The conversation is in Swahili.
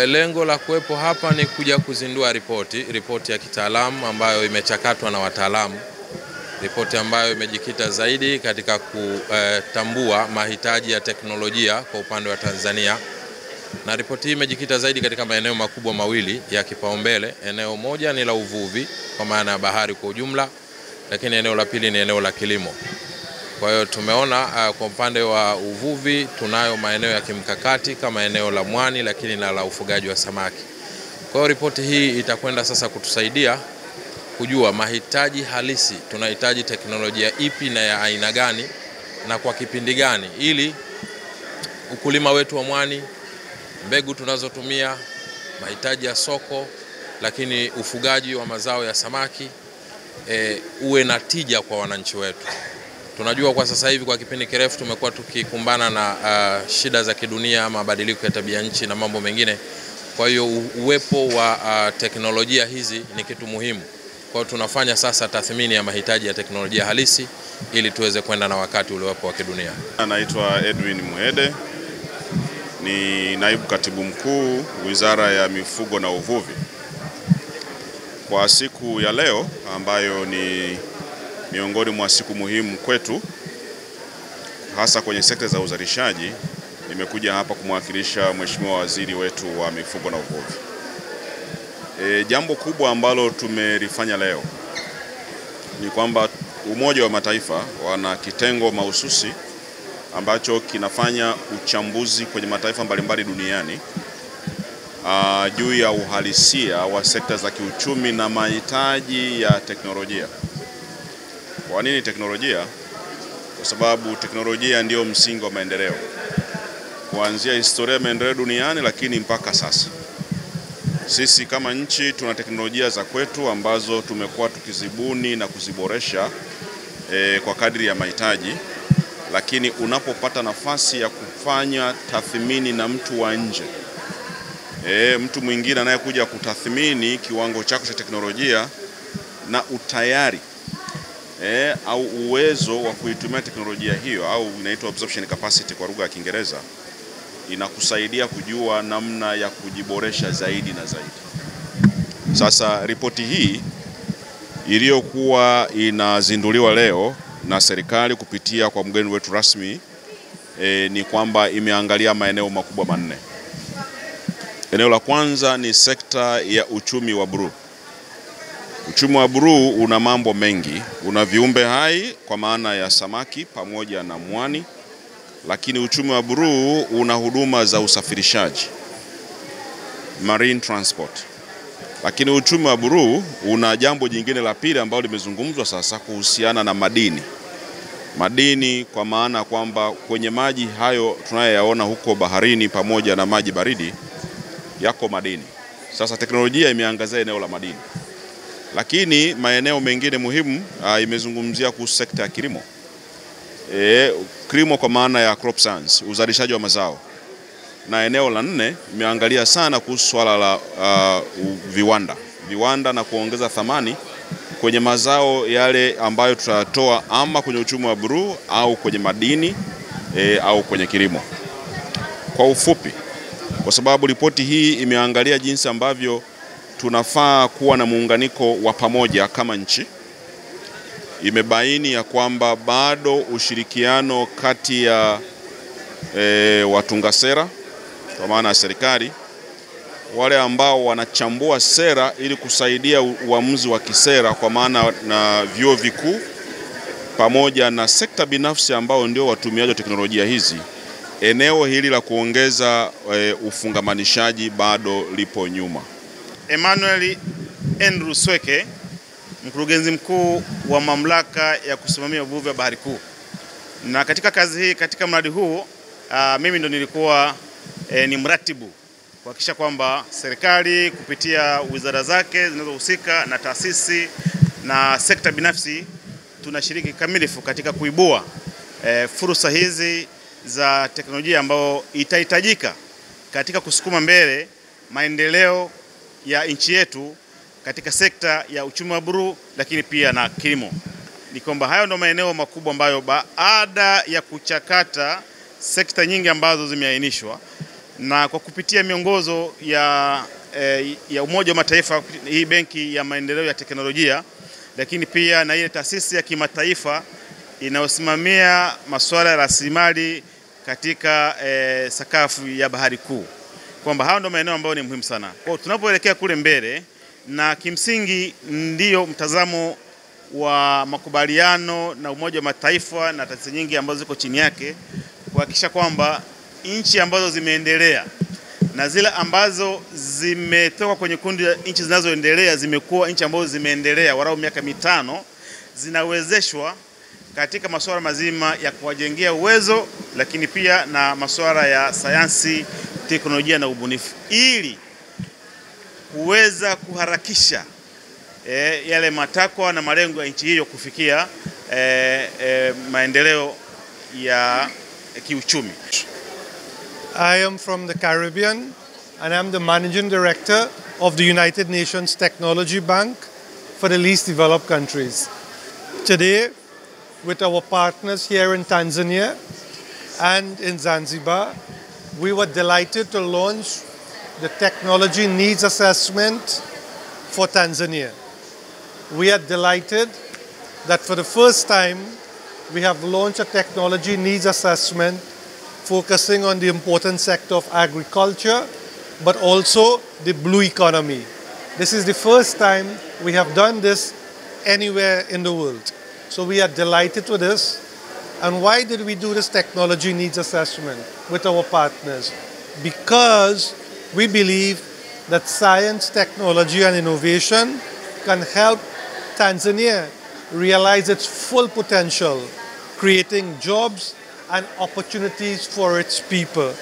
Lengo la kuwepo hapa ni kuja kuzindua ripoti ya kitaalamu ambayo imechakatwa na wataalamu. Ripoti ambayo imejikita zaidi katika kutambua mahitaji ya teknolojia kwa upande wa Tanzania. Na ripoti hii imejikita zaidi katika maeneo makubwa mawili ya kipaumbele. Eneo moja ni la uvuvi kwa maana ya bahari kwa ujumla, lakini eneo la pili ni eneo la kilimo. Kwa hiyo tumeona kwa upande wa uvuvi tunayo maeneo ya kimkakati kama eneo la mwani, lakini na la ufugaji wa samaki. Kwa hiyo ripoti hii itakwenda sasa kutusaidia kujua mahitaji halisi, tunahitaji teknolojia ipi na ya aina gani na kwa kipindi gani, ili ukulima wetu wa mwani, mbegu tunazotumia, mahitaji ya soko, lakini ufugaji wa mazao ya samaki uwe na tija kwa wananchi wetu. Tunajua kwa sasa hivi kwa kipindi kirefu tumekuwa tukikumbana na shida za kidunia, mabadiliko ya tabia nchi na mambo mengine. Kwa hiyo uwepo wa teknolojia hizi ni kitu muhimu. Kwa hiyo tunafanya sasa tathmini ya mahitaji ya teknolojia halisi ili tuweze kwenda na wakati uliopo wa kidunia. Naitwa Edwin Muhede, ni naibu katibu mkuu Wizara ya Mifugo na Uvuvi. Kwa siku ya leo ambayo ni miongoni mwa siku muhimu kwetu, hasa kwenye sekta za uzalishaji, nimekuja hapa kumwakilisha Mheshimiwa Waziri wetu wa Mifugo na Uvuvi. Jambo kubwa ambalo tumelifanya leo ni kwamba Umoja wa Mataifa wana kitengo mahususi ambacho kinafanya uchambuzi kwenye mataifa mbalimbali duniani juu ya uhalisia wa sekta za kiuchumi na mahitaji ya teknolojia. Kwa nini teknolojia? Kwa sababu teknolojia ndio msingi wa maendeleo, kuanzia historia ya maendeleo duniani, lakini mpaka sasa. Sisi kama nchi tuna teknolojia za kwetu ambazo tumekuwa tukizibuni na kuziboresha kwa kadri ya mahitaji, lakini unapopata nafasi ya kufanya tathmini na mtu wa nje, mtu mwingine anayekuja kutathmini kiwango chako cha teknolojia na utayari au uwezo wa kuitumia teknolojia hiyo, au inaitwa absorption capacity kwa lugha ya Kiingereza, inakusaidia kujua namna ya kujiboresha zaidi na zaidi. Sasa ripoti hii iliyokuwa inazinduliwa leo na serikali kupitia kwa mgeni wetu rasmi ni kwamba imeangalia maeneo makubwa manne. Eneo la kwanza ni sekta ya uchumi wa bluu. Uchumi wa bluu una mambo mengi, una viumbe hai kwa maana ya samaki pamoja na mwani, lakini uchumi wa bluu una huduma za usafirishaji, marine transport. Lakini uchumi wa bluu una jambo jingine la pili ambalo limezungumzwa sasa kuhusiana na madini. Madini kwa maana kwamba kwenye maji hayo tunayoyaona huko baharini pamoja na maji baridi yako madini. Sasa teknolojia imeangazia eneo la madini. Lakini maeneo mengine muhimu imezungumzia kuhusu sekta ya kilimo. Kilimo kwa maana ya crop science, uzalishaji wa mazao. Na eneo la nne imeangalia sana kuhusu swala la viwanda na kuongeza thamani kwenye mazao yale ambayo tutatoa ama kwenye uchumi wa bluu au kwenye madini au kwenye kilimo. Kwa ufupi, kwa sababu ripoti hii imeangalia jinsi ambavyo tunafaa kuwa na muunganiko wa pamoja kama nchi, imebaini ya kwamba bado ushirikiano kati ya watunga sera kwa maana ya serikali, wale ambao wanachambua sera ili kusaidia uamuzi wa kisera kwa maana na vyuo vikuu, pamoja na sekta binafsi ambao ndio watumiaji wa teknolojia hizi, eneo hili la kuongeza ufungamanishaji bado lipo nyuma. Emmanuel Andrew Sweke, mkurugenzi mkuu wa mamlaka ya kusimamia uvuvi wa bahari kuu. Na katika kazi hii, katika mradi huu, mimi ndo nilikuwa ni mratibu kuhakikisha kwamba serikali kupitia wizara zake zinazohusika na taasisi na sekta binafsi tunashiriki kikamilifu katika kuibua fursa hizi za teknolojia ambayo itahitajika katika kusukuma mbele maendeleo ya nchi yetu katika sekta ya uchumi wa bluu, lakini pia na kilimo. Ni kwamba hayo ndio maeneo makubwa ambayo baada ya kuchakata sekta nyingi ambazo zimeainishwa, na kwa kupitia miongozo ya Umoja wa Mataifa, hii benki ya maendeleo ya teknolojia, lakini pia na ile taasisi ya kimataifa inayosimamia masuala ya rasilimali katika sakafu ya Bahari Kuu, kwamba hao ndio maeneo ambayo ni muhimu sana. Kwa tunapoelekea kule mbele, na kimsingi ndiyo mtazamo wa makubaliano na Umoja wa Mataifa na taasisi nyingi ambazo ziko chini yake, kuhakikisha kwamba nchi ambazo zimeendelea na zile ambazo zimetoka kwenye kundi la nchi zinazoendelea, zimekuwa nchi ambazo zimeendelea walau miaka 5, zinawezeshwa katika masuala mazima ya kuwajengea uwezo, lakini pia na masuala ya sayansi, teknolojia na ubunifu, ili kuweza kuharakisha yale matakwa na malengo ya nchi hiyo kufikia maendeleo ya kiuchumi. I am from the Caribbean and I'm the Managing Director of the United Nations Technology Bank for the least developed countries. Today, with our partners here in Tanzania and in Zanzibar, we were delighted to launch the Technology Needs Assessment for Tanzania. We are delighted that for the first time we have launched a Technology Needs Assessment focusing on the important sector of agriculture, but also the blue economy. This is the first time we have done this anywhere in the world. So we are delighted with this. And why did we do this Technology Needs Assessment with our partners? Because we believe that science, technology, and innovation can help Tanzania realize its full potential, creating jobs and opportunities for its people.